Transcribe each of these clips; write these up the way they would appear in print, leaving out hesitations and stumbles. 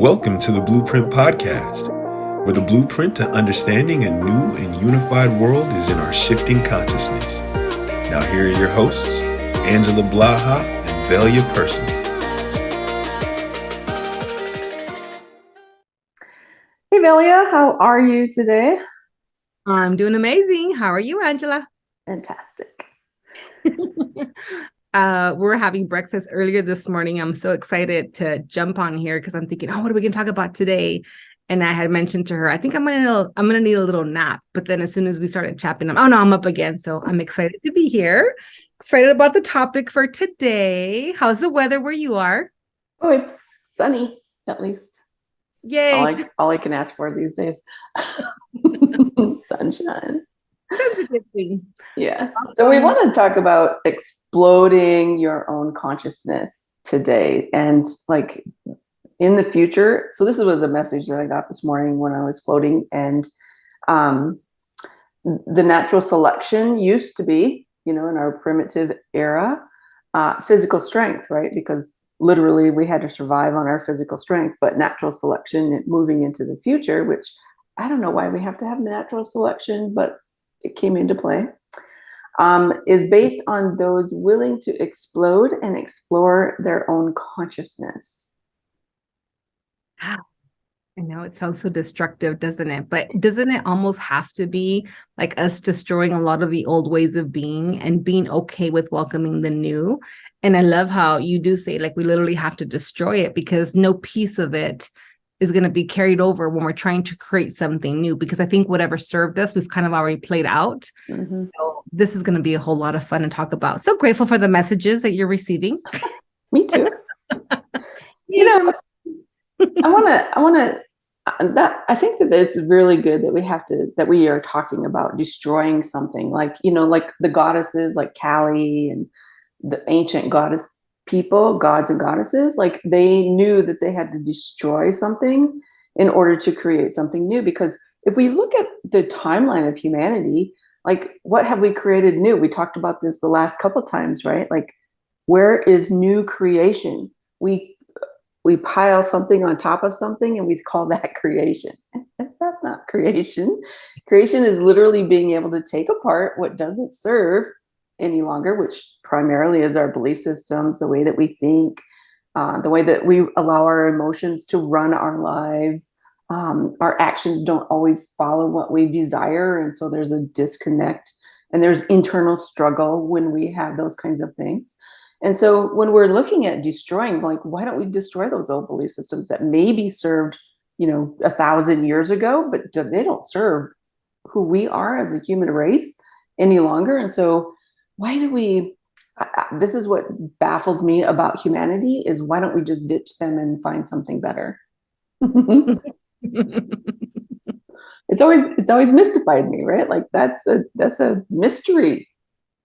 Welcome to the Blueprint Podcast, where the blueprint to understanding a new and unified world is in our shifting consciousness. Now here are your hosts, Angela Blaha and Velia Person. Hey Velia, how are you today? I'm doing amazing. How are you, Angela? Fantastic. We're having breakfast earlier this morning. I'm so excited to jump on here because I'm thinking, what are we going to talk about today? And I had mentioned to her, I think I'm gonna need a little nap. But then as soon as we started chatting, I'm up again. So I'm excited to be here. Excited about the topic for today. How's the weather where you are? Oh, it's sunny, at least. Yay. All I can ask for these days. Sunshine. That's a good thing. Yeah. So we want to talk about exploding your own consciousness today. And like in the future, so this was a message that I got this morning when I was floating. And the natural selection used to be, in our primitive era, physical strength, right? Because literally we had to survive on our physical strength, but natural selection moving into the future, which I don't know why we have to have natural selection, but it came into play, is based on those willing to explode and explore their own consciousness. I know it sounds so destructive, doesn't it? But doesn't it almost have to be like us destroying a lot of the old ways of being and being okay with welcoming the new? And I love how you do say, like, we literally have to destroy it because no piece of it is going to be carried over when we're trying to create something new, because I think whatever served us, we've kind of already played out. Mm-hmm. So this is going to be a whole lot of fun to talk about. So grateful for the messages that you're receiving. Me too. I think that it's really good that we are talking about destroying something like the goddesses like Kali and the ancient goddess people, gods and goddesses, like they knew that they had to destroy something in order to create something new. Because if we look at the timeline of humanity, like what have we created new? We talked about this the last couple of times, right? Like, where is new creation? We pile something on top of something and we call that creation. That's not creation. Creation is literally being able to take apart what doesn't serve any longer, which primarily is our belief systems, the way that we think, the way that we allow our emotions to run our lives. Our actions don't always follow what we desire. And so there's a disconnect and there's internal struggle when we have those kinds of things. And so when we're looking at destroying, like, why don't we destroy those old belief systems that maybe served, 1,000 years ago, but they don't serve who we are as a human race any longer. And so why do we, this is what baffles me about humanity, is why don't we just ditch them and find something better? It's always mystified me, right? Like that's a mystery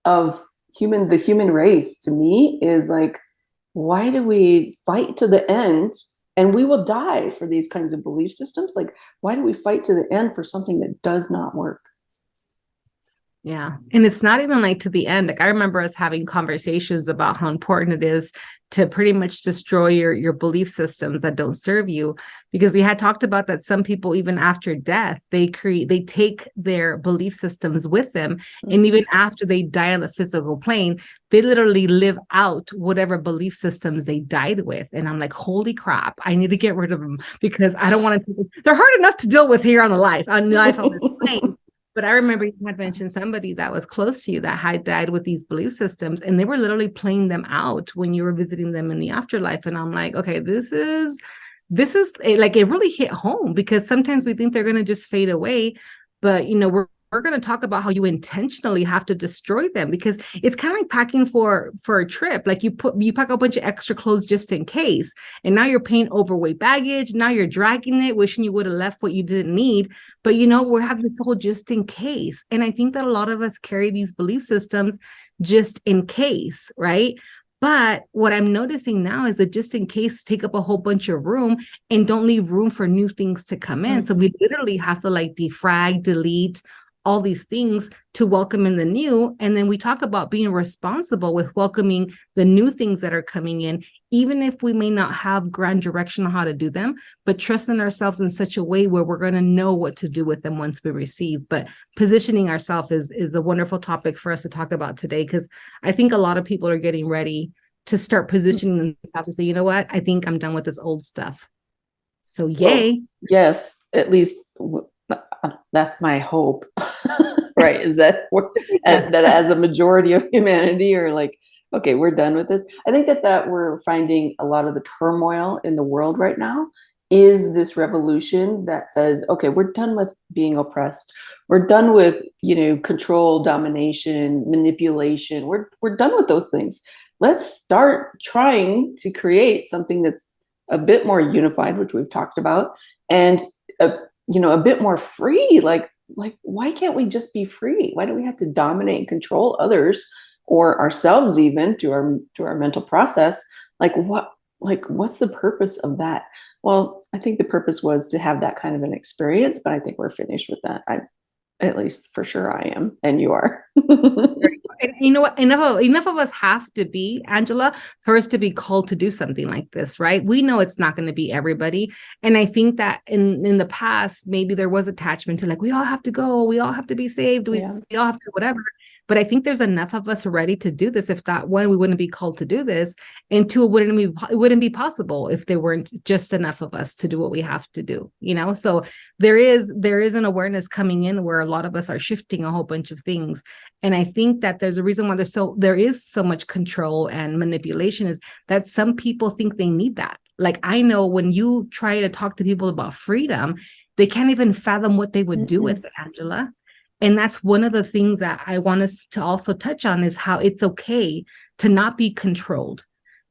of the human race to me, is like, why do we fight to the end? And we will die for these kinds of belief systems. Like, why do we fight to the end for something that does not work? Yeah. And it's not even like to the end. Like, I remember us having conversations about how important it is to pretty much destroy your belief systems that don't serve you, because we had talked about that some people, even after death, they take their belief systems with them. Mm-hmm. And even after they die on the physical plane, they literally live out whatever belief systems they died with. And I'm like, holy crap, I need to get rid of them because I don't want to. They're hard enough to deal with here on life on this plane. But I remember you had mentioned somebody that was close to you that had died with these belief systems, and they were literally playing them out when you were visiting them in the afterlife. And I'm like, okay, this is like, it really hit home, because sometimes we think they're going to just fade away. But, we're going to talk about how you intentionally have to destroy them, because it's kind of like packing for a trip. Like you pack a bunch of extra clothes just in case. And now you're paying overweight baggage. Now you're dragging it, wishing you would have left what you didn't need. But, we're having this whole just in case. And I think that a lot of us carry these belief systems just in case, right? But what I'm noticing now is that just in case take up a whole bunch of room and don't leave room for new things to come in. Mm-hmm. So we literally have to like defrag, delete all these things to welcome in the new. And then we talk about being responsible with welcoming the new things that are coming in, even if we may not have grand direction on how to do them, but trusting ourselves in such a way where we're going to know what to do with them once we receive. But positioning ourselves is a wonderful topic for us to talk about today, because I think a lot of people are getting ready to start positioning themselves to say, you know what, I think I'm done with this old stuff. So yay. Well, yes, at least that's my hope, right? Is that that as a majority of humanity are like, okay, we're done with this. I think that we're finding a lot of the turmoil in the world right now is this revolution that says, okay, we're done with being oppressed. We're done with, control, domination, manipulation. We're done with those things. Let's start trying to create something that's a bit more unified, which we've talked about, and a bit more free. Like why can't we just be free? Why do we have to dominate and control others or ourselves even through our mental process? What's the purpose of that? Well, I think the purpose was to have that kind of an experience, but I think we're finished with that. At least for sure I am, and you are. And you know what? Enough of us have to be, Angela, for us to be called to do something like this, right? We know it's not going to be everybody. And I think that in the past, maybe there was attachment to like, we all have to go, we all have to be saved, we all have to whatever. But I think there's enough of us ready to do this. If that, one, we wouldn't be called to do this, and two, it wouldn't be possible if there weren't just enough of us to do what we have to do, So there is an awareness coming in where a lot of us are shifting a whole bunch of things. And I think that there's a reason why there is so much control and manipulation, is that some people think they need that. Like, I know when you try to talk to people about freedom, they can't even fathom what they would do with it, Angela. And that's one of the things that I want us to also touch on, is how it's okay to not be controlled.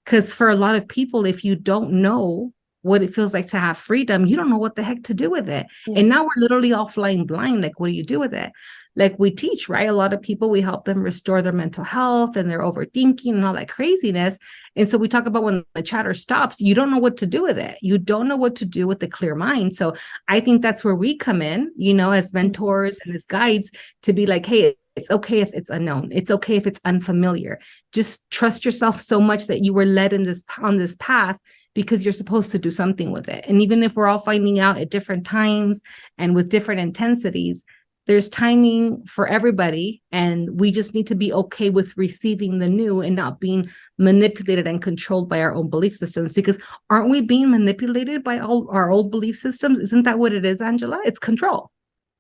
Because for a lot of people, if you don't know what it feels like to have freedom, you don't know what the heck to do with it. Yeah. And now we're literally all flying blind. Like, what do you do with it? Like, we teach, right? A lot of people, we help them restore their mental health and their overthinking and all that craziness. And so we talk about when the chatter stops, you don't know what to do with it. You don't know what to do with the clear mind. So I think that's where we come in, as mentors and as guides, to be like, hey, it's okay if it's unknown. It's okay if it's unfamiliar. Just trust yourself so much that you were led on this path, because you're supposed to do something with it. And even if we're all finding out at different times and with different intensities, there's timing for everybody. And we just need to be okay with receiving the new and not being manipulated and controlled by our own belief systems. Because aren't we being manipulated by all our old belief systems? Isn't that what it is, Angela? It's control.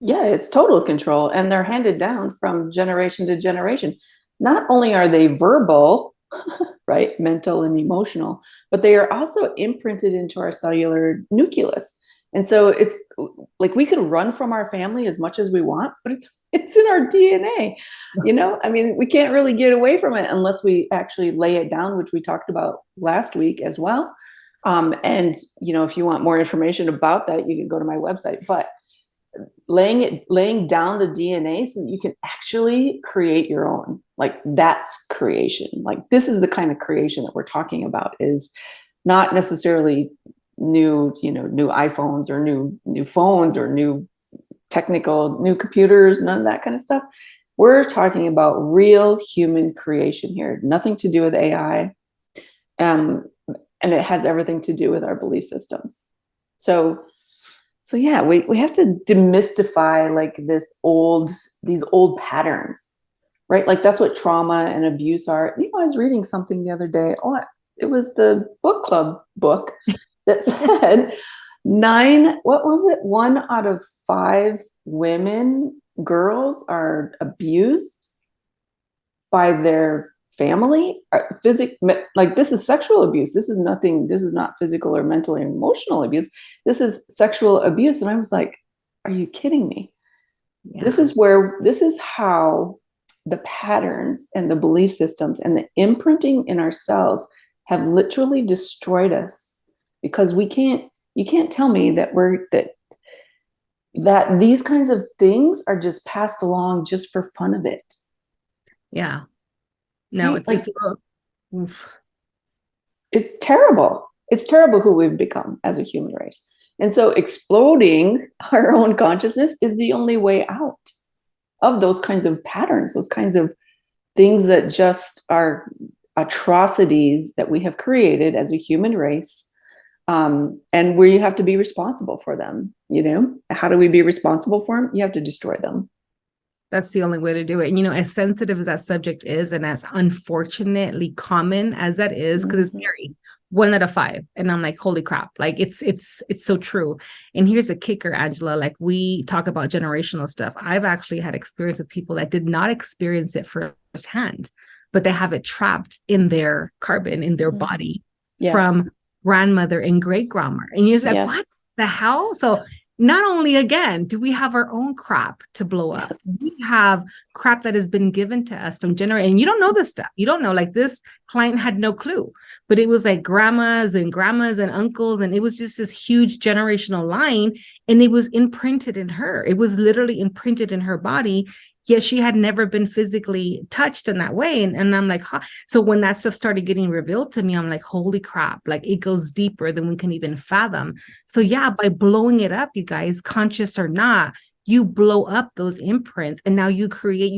Yeah, it's total control. And they're handed down from generation to generation. Not only are they verbal, right, mental and emotional, but they are also imprinted into our cellular nucleus. And so it's like we can run from our family as much as we want, but it's in our DNA. I mean, we can't really get away from it unless we actually lay it down, which we talked about last week as well. And if you want more information about that, you can go to my website. But laying down the DNA so that you can actually create your own, like, that's creation. Like, this is the kind of creation that we're talking about, is not necessarily new iPhones or new phones or new computers, none of that kind of stuff. We're talking about real human creation here, nothing to do with AI. And it has everything to do with our belief systems. So yeah, we have to demystify like these old patterns, right? Like, that's what trauma and abuse are. I was reading something the other day. It was the book club book that said 1 out of 5 girls are abused by their family. Like, this is sexual abuse. This is not physical or mental or emotional abuse. This is sexual abuse. And I was like, are you kidding me? Yeah. This is how the patterns and the belief systems and the imprinting in our cells have literally destroyed us, because you can't tell me that that these kinds of things are just passed along just for fun of it. Yeah. No, right? It's terrible. It's terrible who we've become as a human race. And so exploding our own consciousness is the only way out. of those kinds of patterns, those kinds of things that just are atrocities that we have created as a human race, and where you have to be responsible for them. How do we be responsible for them? You have to destroy them. That's the only way to do it. And, as sensitive as that subject is, and as unfortunately common as that is, because it's scary, 1 out of 5. And I'm like, holy crap. Like it's so true. And here's a kicker, Angela, like we talk about generational stuff. I've actually had experience with people that did not experience it firsthand, but they have it trapped in their carbon, in their body, from grandmother and great grandma. And you're like, what the hell? So not only, again, do we have our own crap to blow up, we have crap that has been given to us from generation. And you don't know this stuff. You don't know, like this client had no clue, but it was like grandmas and uncles. And it was just this huge generational line. And it was imprinted in her. It was literally imprinted in her body. Yet she had never been physically touched in that way. And I'm like, huh. So when that stuff started getting revealed to me, I'm like, holy crap, like it goes deeper than we can even fathom. So yeah, by blowing it up, you guys, conscious or not, you blow up those imprints, and now you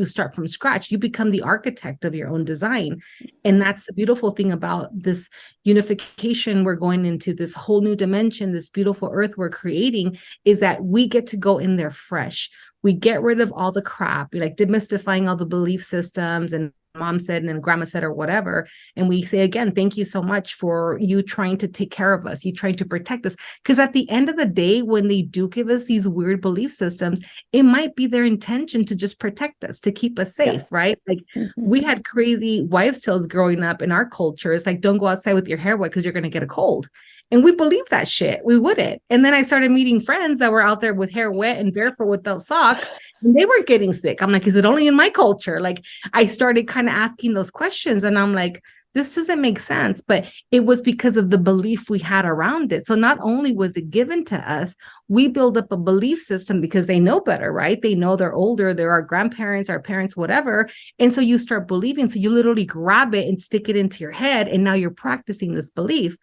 start from scratch. You become the architect of your own design. And that's the beautiful thing about this unification. We're going into this whole new dimension, this beautiful earth we're creating, is that we get to go in there fresh. We get rid of all the crap, like demystifying all the belief systems and mom said and grandma said or whatever. And we say, again, thank you so much for you trying to take care of us. You trying to protect us. Because at the end of the day, when they do give us these weird belief systems, it might be their intention to just protect us, to keep us safe, right? Like we had crazy wives' tales growing up in our culture. It's like, don't go outside with your hair wet because you're going to get a cold. And we believed that shit. We wouldn't. And then I started meeting friends that were out there with hair wet and barefoot without socks, and they weren't getting sick. I'm like, is it only in my culture? Like, I started kind of asking those questions, and I'm like, this doesn't make sense. But it was because of the belief we had around it. So not only was it given to us, we build up a belief system because they know better, right? They know they're older, they're our grandparents, our parents, whatever. And so you start believing. So you literally grab it and stick it into your head, and now you're practicing this belief.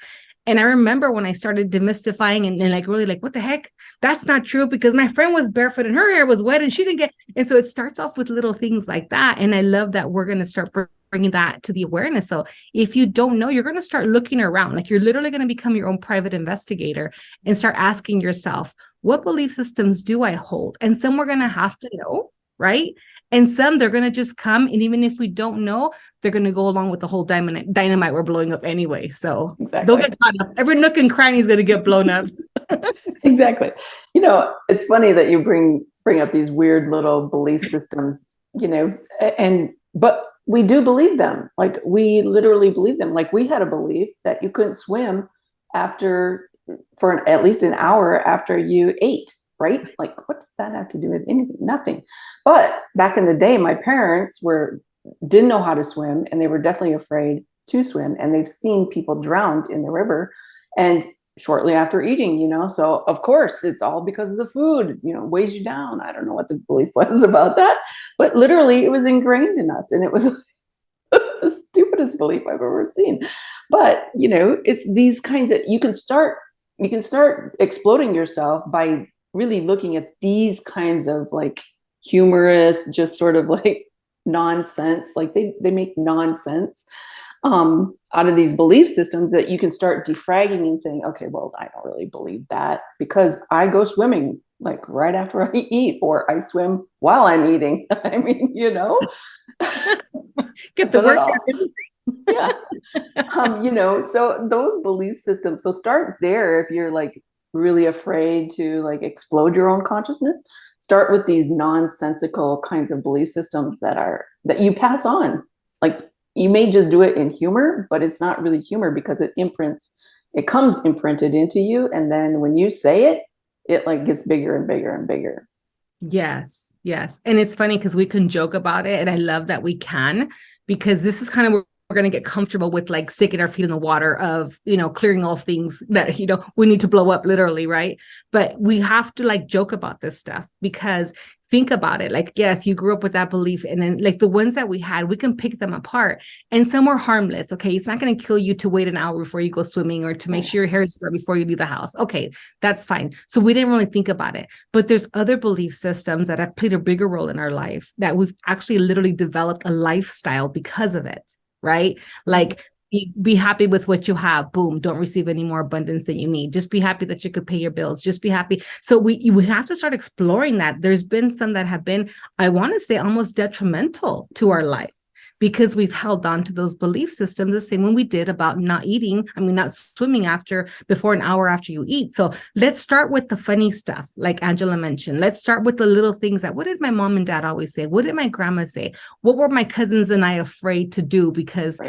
And I remember when I started demystifying and like really like, what the heck? That's not true, because my friend was barefoot and her hair was wet and she didn't get. And so it starts off with little things like that. And I love that we're going to start bringing that to the awareness. So if you don't know, you're going to start looking around, like you're literally going to become your own private investigator and start asking yourself, what belief systems do I hold? And some we're going to have to know, right? And some they're going to just come. And even if we don't know, they're going to go along with the whole dynamite we're blowing up anyway. So they'll get caught up. Every nook and cranny is going to get blown up. Exactly. It's funny that you bring up these weird little belief systems, but we do believe them. Like we literally believe them. Like we had a belief that you couldn't swim for at least an hour after you ate. Right? Like, what does that have to do with anything? Nothing. But back in the day, my parents didn't know how to swim, and they were definitely afraid to swim. And they've seen people drowned in the river, and shortly after eating, So of course, it's all because of the food. Weighs you down. I don't know what the belief was about that, but literally, it was ingrained in us, and it was it's the stupidest belief I've ever seen. But it's these kinds of you can start exploding yourself by really looking at these kinds of like humorous, just sort of like nonsense, like they make nonsense out of these belief systems that you can start defragging and saying, okay, well, I don't really believe that because I go swimming like right after I eat, or I swim while I'm eating. I mean, get the work. Yeah. So those belief systems, so start there. If you're like really afraid to like explode your own consciousness, start with these nonsensical kinds of belief systems that you pass on. Like you may just do it in humor, but it's not really humor because it comes imprinted into you. And then when you say it, it like gets bigger and bigger and bigger. Yes. And it's funny because we can joke about it. And I love that we can, because this is kind of where we're going to get comfortable with like sticking our feet in the water of, clearing all things that, we need to blow up literally. Right. But we have to like joke about this stuff, because think about it. Like, yes, you grew up with that belief. And then like the ones that we had, we can pick them apart, and some were harmless. Okay. It's not going to kill you to wait an hour before you go swimming, or to make sure your hair is dry before you leave the house. Okay. That's fine. So we didn't really think about it, but there's other belief systems that have played a bigger role in our life that we've actually literally developed a lifestyle because of it. Right. Like, be happy with what you have. Boom. Don't receive any more abundance than you need. Just be happy that you could pay your bills. Just be happy. So we have to start exploring that. There's been some that have been, I want to say, almost detrimental to our life, because we've held on to those belief systems the same when we did about not swimming before an hour after you eat. So let's start with the funny stuff, like Angela mentioned. Let's start with the little things that, what did my mom and dad always say? What did my grandma say? What were my cousins and I afraid to do because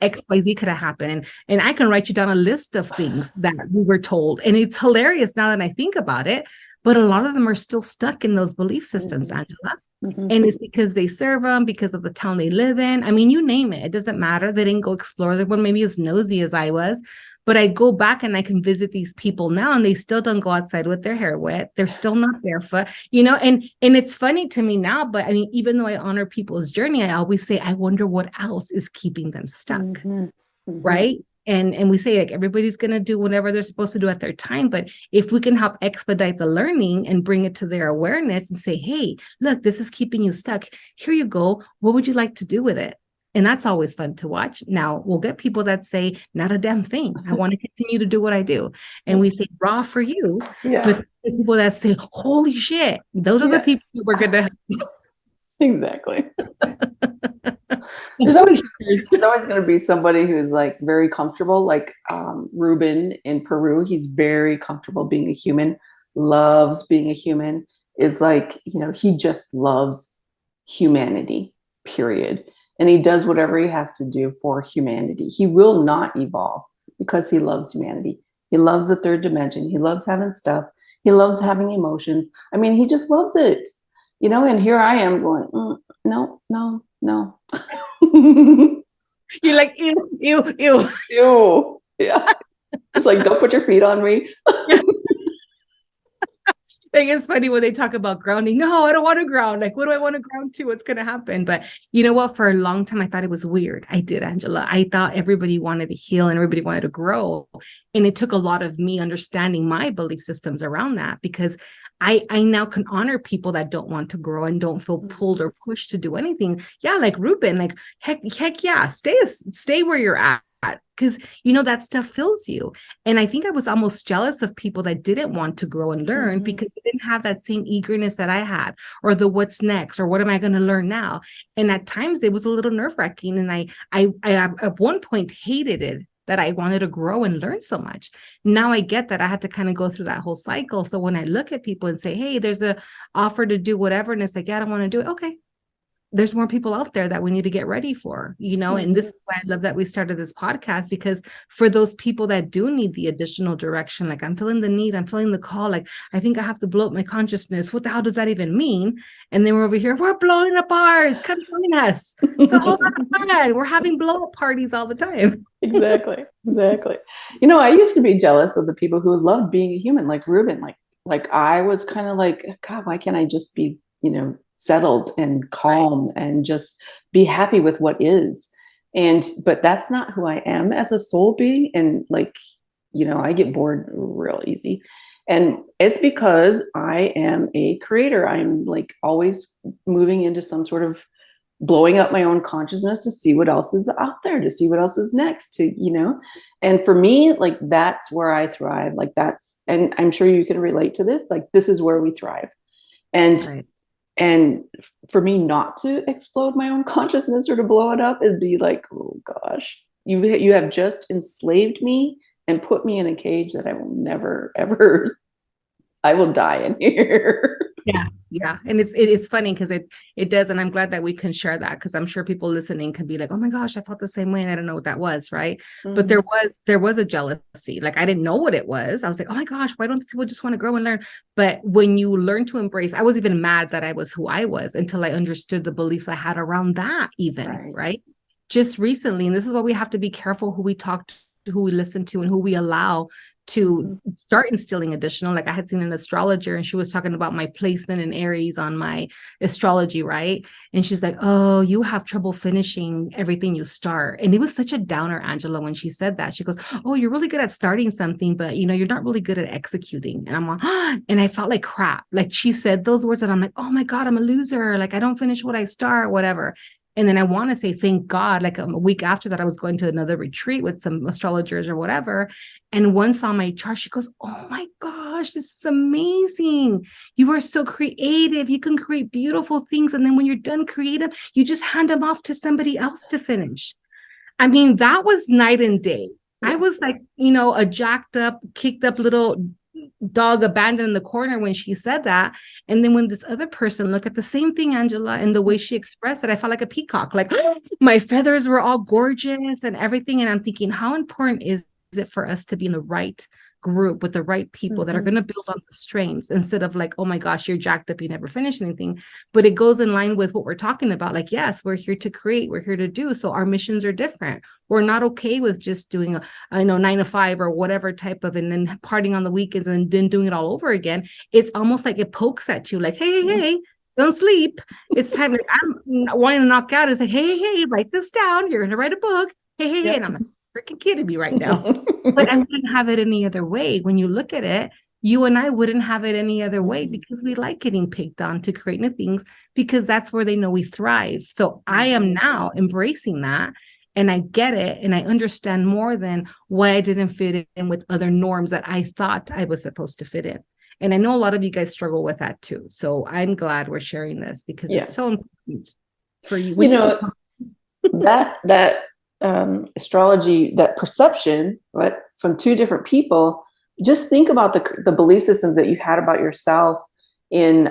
XYZ could have happened? And I can write you down a list of things that we were told. And it's hilarious now that I think about it, but a lot of them are still stuck in those belief systems, Angela. And it's because they serve them, because of the town they live in. I mean, you name it. It doesn't matter. They didn't go explore. They weren't maybe as nosy as I was. But I go back and I can visit these people now, and they still don't go outside with their hair wet. They're still not barefoot, and it's funny to me now. But I mean, even though I honor people's journey, I always say, I wonder what else is keeping them stuck. Right. And we say, like, everybody's going to do whatever they're supposed to do at their time. But if we can help expedite the learning and bring it to their awareness and say, hey, look, this is keeping you stuck. Here you go. What would you like to do with it? And that's always fun to watch. Now, we'll get people that say, not a damn thing. I want to continue to do what I do. And we say, raw for you. Yeah. But there's people that say, holy shit. Those are the people that we're going to have. Exactly. There's always going to be somebody who's like very comfortable, like Ruben in Peru. He's very comfortable being a human, loves being a human, is like, he just loves humanity, period. And he does whatever he has to do for humanity. He will not evolve because he loves humanity. He loves the third dimension. He loves having stuff. He loves having emotions. I mean, he just loves it, and here I am going, no. You're like, ew. Ew. Yeah. It's like, don't put your feet on me. I think it's funny when they talk about grounding. No, I don't want to ground. Like, what do I want to ground to? What's going to happen? But you know what? For a long time, I thought it was weird. I did, Angela. I thought everybody wanted to heal and everybody wanted to grow. And it took a lot of me understanding my belief systems around that, because I now can honor people that don't want to grow and don't feel pulled or pushed to do anything. Yeah, like Ruben, like heck yeah, stay where you're at. Because, that stuff fills you. And I think I was almost jealous of people that didn't want to grow and learn because they didn't have that same eagerness that I had, or the what's next, or what am I going to learn now? And at times it was a little nerve-wracking. And I at one point hated it, that I wanted to grow and learn so much. Now I get that I had to kind of go through that whole cycle. So when I look at people and say, hey, there's a offer to do whatever, and it's like, yeah, I don't want to do it. Okay. There's more people out there that we need to get ready for, and this is why I love that we started this podcast, because for those people that do need the additional direction, like I'm feeling the need, I'm feeling the call, like I think I have to blow up my consciousness. What the hell does that even mean? And then we're over here, we're blowing up ours. Come join us. It's a whole lot of fun. We're having blow up parties all the time. Exactly. I used to be jealous of the people who loved being a human, like Ruben, like I was kind of like, God, why can't I just be, settled and calm and just be happy with what is? But that's not who I am as a soul being. And I get bored real easy. And it's because I am a creator. I'm like always moving into some sort of blowing up my own consciousness to see what else is out there, to see what else is next, and for me, like, that's where I thrive. Like and I'm sure you can relate to this. Like, this is where we thrive. And right. And for me not to explode my own consciousness or to blow it up is be like, oh gosh, you have just enslaved me and put me in a cage that I will never, ever, I will die in here. Yeah. And it's funny because it does. And I'm glad that we can share that, because I'm sure people listening can be like, oh my gosh, I felt the same way. And I don't know what that was. Right. But there was a jealousy. Like, I didn't know what it was. I was like, oh my gosh, why don't people just want to grow and learn? But when you learn to embrace, I was even mad that I was who I was until I understood the beliefs I had around that even. Right. just recently, and this is why we have to be careful who we talk to, who we listen to, and who we allow to start instilling additional. Like I had seen an astrologer and she was talking about my placement in Aries on my astrology, right? And she's like, oh, you have trouble finishing everything you start. And it was such a downer, Angela, when she said that. She goes, oh, you're really good at starting something, but you're not really good at executing. And I'm like, and I felt like crap. Like she said those words and I'm like, oh my God, I'm a loser. Like I don't finish what I start, whatever. And then I want to say, thank God, like a week after that, I was going to another retreat with some astrologers or whatever. And one saw my chart. She goes, oh my gosh, this is amazing. You are so creative. You can create beautiful things. And then when you're done creative, you just hand them off to somebody else to finish. I mean, that was night and day. I was like, a jacked up, kicked up little dog abandoned in the corner when she said that. And then when this other person looked at the same thing, Angela, and the way she expressed it, I felt like a peacock, like my feathers were all gorgeous and everything. And I'm thinking, how important is it for us to be in the right group with the right people that are going to build on the strengths instead of like, oh my gosh, you're jacked up, you never finish anything. But it goes in line with what we're talking about. Like, yes, we're here to create, we're here to do. So our missions are different. We're not okay with just doing a 9 to 5 or whatever type of, and then partying on the weekends and then doing it all over again. It's almost like it pokes at you like, hey, don't sleep. It's time. Like I'm wanting to knock out. It's like, hey, write this down. You're going to write a book. Hey. And I'm like, freaking kidding me right now. But I wouldn't have it any other way. When you look at it, you and I wouldn't have it any other way because we like getting picked on to create new things because that's where they know we thrive. So I am now embracing that and I get it and I understand more than why I didn't fit in with other norms that I thought I was supposed to fit in. And I know a lot of you guys struggle with that too. So I'm glad we're sharing this because it's so important for you. That astrology, that perception, right, from two different people, just think about the belief systems that you had about yourself in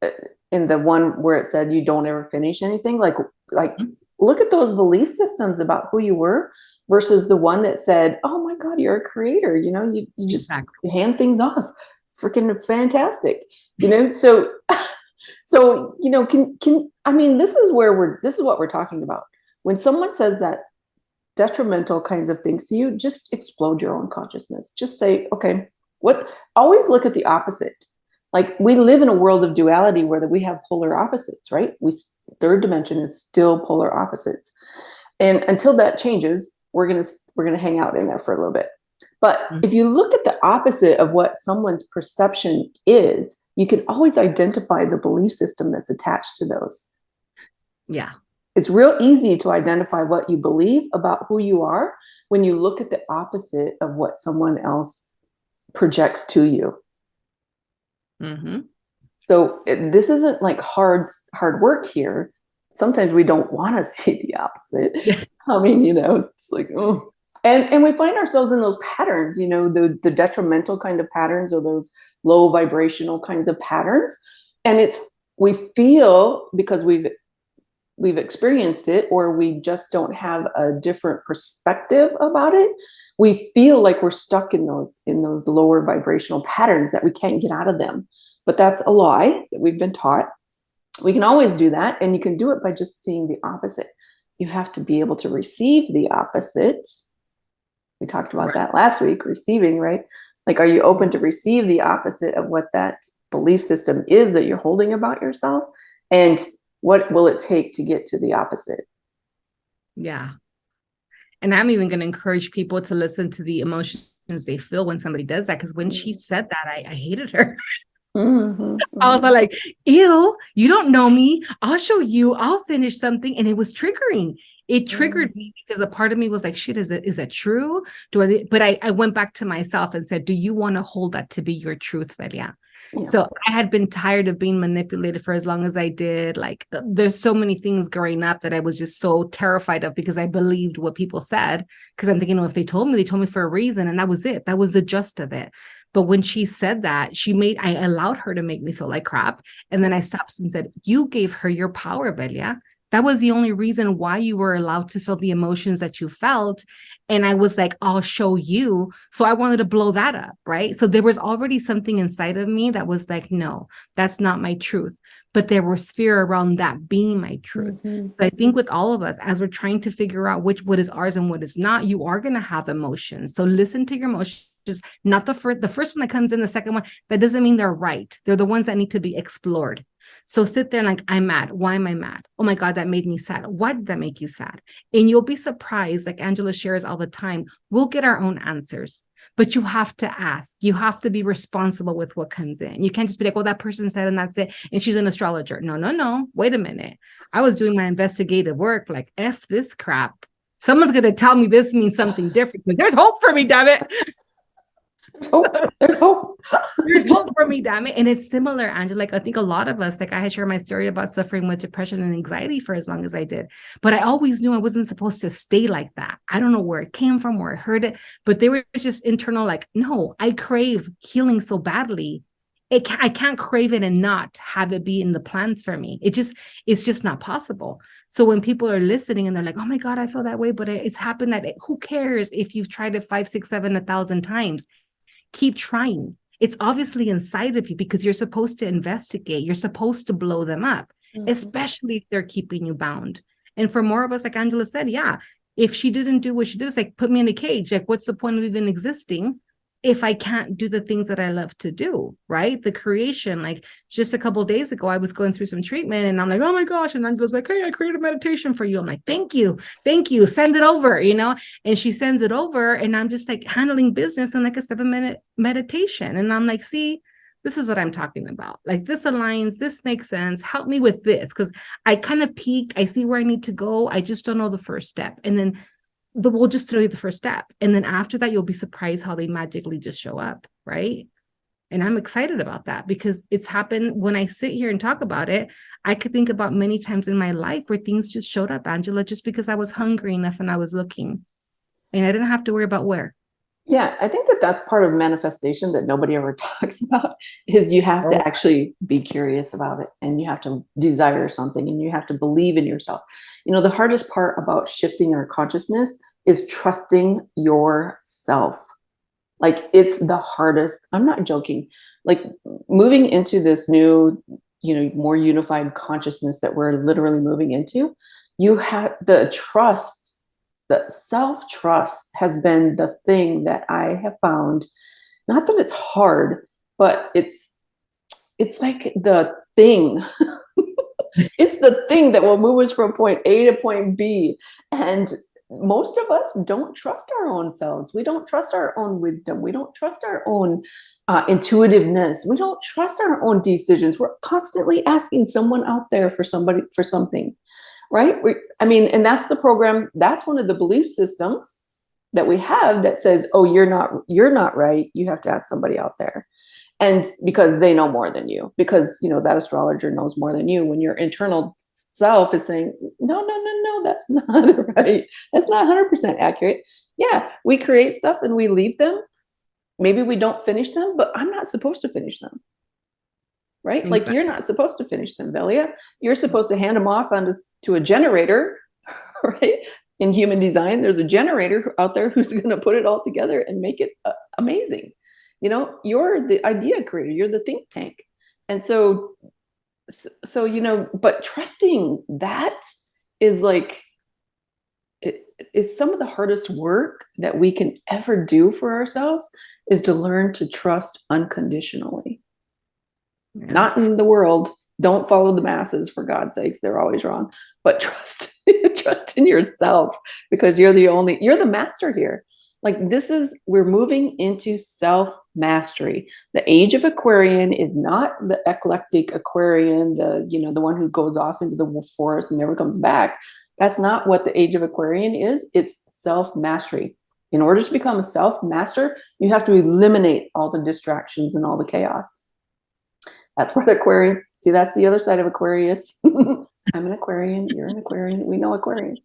the one where it said you don't ever finish anything. Like look at those belief systems about who you were versus the one that said, oh my God, you're a creator. You just you hand things off. Freaking fantastic. So this is what we're talking about. When someone says that detrimental kinds of things to you, just explode your own consciousness. Just say, okay, always look at the opposite. Like we live in a world of duality where we have polar opposites, right? Third dimension is still polar opposites. And until that changes, we're going to hang out in there for a little bit. But if you look at the opposite of what someone's perception is, you can always identify the belief system that's attached to those. Yeah. It's real easy to identify what you believe about who you are when you look at the opposite of what someone else projects to you. Mm-hmm. So this isn't like hard work here. Sometimes we don't want to see the opposite. Yeah. It's like, oh. And we find ourselves in those patterns, the detrimental kind of patterns or those low vibrational kinds of patterns. And we feel because we've experienced it, or we just don't have a different perspective about it. We feel like we're stuck in those lower vibrational patterns that we can't get out of them. But that's a lie that we've been taught. We can always do that. And you can do it by just seeing the opposite. You have to be able to receive the opposite. We talked about that last week, receiving, right? Like, are you open to receive the opposite of what that belief system is that you're holding about yourself? And what will it take to get to the opposite? Yeah. And I'm even going to encourage people to listen to the emotions they feel when somebody does that. Because when she said that, I hated her. Mm-hmm. I was like, ew, you don't know me. I'll show you. I'll finish something. And it was triggering. It triggered me because a part of me was like, shit, is that true? But I went back to myself and said, do you want to hold that to be your truth, Velia? Yeah. So I had been tired of being manipulated for as long as I did. Like there's so many things growing up that I was just so terrified of because I believed what people said. Because I'm thinking, well, if they told me for a reason. And that was it. That was the gist of it. But when she said that, I allowed her to make me feel like crap. And then I stopped and said, you gave her your power, Velia. That was the only reason why you were allowed to feel the emotions that you felt. And I was like, I'll show you. So I wanted to blow that up, right? So there was already something inside of me that was like, no, that's not my truth. but there was fear around that being my truth. Mm-hmm. But I think with all of us, as we're trying to figure out what is ours and what is not, you are going to have emotions. So listen to your emotions. Not the first one that comes in, the second one, that doesn't mean they're right. They're the ones that need to be explored. So sit there and like, I'm mad. Why am I mad? Oh my God, that made me sad. Why did that make you sad? And you'll be surprised, like Angela shares all the time, we'll get our own answers, but you have to ask. You have to be responsible with what comes in. You can't just be like, well, that person said, and that's it. And she's an astrologer. No. Wait a minute. I was doing my investigative work, like, F this crap. Someone's going to tell me this means something different because there's hope for me, damn it. There's hope. There's hope for me, damn it. And it's similar, Angela. Like, I think a lot of us, like, I had shared my story about suffering with depression and anxiety for as long as I did, but I always knew I wasn't supposed to stay like that. I don't know where it came from, where I heard it, but there was just internal, like, no, I crave healing so badly. I can't crave it and not have it be in the plans for me. It's just not possible. So when people are listening and they're like, oh my God, I feel that way, but it's happened who cares if you've tried it 5, 6, 7, 1,000 times? Keep trying. It's obviously inside of you because you're supposed to investigate. You're supposed to blow them up, especially if they're keeping you bound. And for more of us, like Angela said, yeah, if she didn't do what she did, it's like, put me in a cage. Like, what's the point of even existing if I can't do the things that I love to do, right? The creation, like just a couple of days ago, I was going through some treatment and I'm like, oh my gosh. And Angela's like, hey, I created a meditation for you. I'm like, thank you. Send it over, and she sends it over and I'm just like handling business in like a 7-minute meditation. And I'm like, see, this is what I'm talking about. Like, this aligns, this makes sense. Help me with this. Cause I kind of peaked. I see where I need to go. I just don't know the first step. And then we'll just throw you the first step. And then after that, you'll be surprised how they magically just show up. Right. And I'm excited about that because it's happened when I sit here and talk about it. I could think about many times in my life where things just showed up, Angela, just because I was hungry enough and I was looking and I didn't have to worry about where. Yeah, I think that that's part of manifestation that nobody ever talks about is you have to actually be curious about it and you have to desire something and you have to believe in yourself. The hardest part about shifting our consciousness is trusting yourself. Like, it's the hardest. I'm not joking. Like, moving into this new, more unified consciousness that we're literally moving into, you have the trust. The self-trust has been the thing that I have found, not that it's hard, but it's like the thing. It's the thing that will move us from point A to point B. And most of us don't trust our own selves. We don't trust our own wisdom. We don't trust our own intuitiveness. We don't trust our own decisions. We're constantly asking someone out there for something. Right? And that's the program. That's one of the belief systems that we have that says, oh, you're not right. You have to ask somebody out there. And because they know more than you, because, that astrologer knows more than you, when your internal self is saying, no, that's not right. That's not 100% accurate. Yeah, we create stuff and we leave them. Maybe we don't finish them, but I'm not supposed to finish them. Right? Exactly. Like, you're not supposed to finish them, Velia. You're supposed to hand them off to a generator, right? In human design, there's a generator out there who's going to put it all together and make it amazing. You're the idea creator. You're the think tank. And so, but trusting that is like, it's some of the hardest work that we can ever do for ourselves is to learn to trust unconditionally. Yeah. Not in the world. Don't follow the masses, for God's sakes. They're always wrong. But trust in yourself, because you're the master here. Like, we're moving into self-mastery. The age of Aquarian is not the eclectic Aquarian, the one who goes off into the forest and never comes back. That's not what the age of Aquarian is. It's self-mastery. In order to become a self-master, you have to eliminate all the distractions and all the chaos. That's where the Aquarians, see, that's the other side of Aquarius. I'm an Aquarian, you're an Aquarian, we know Aquarians.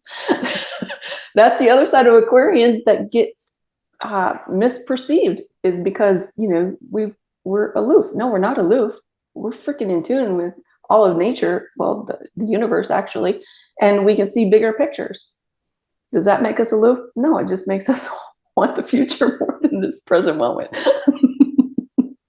That's the other side of Aquarians that gets misperceived, is because, we're aloof. No, we're not aloof. We're freaking in tune with all of nature, well, the universe actually, and we can see bigger pictures. Does that make us aloof? No, it just makes us want the future more than this present moment.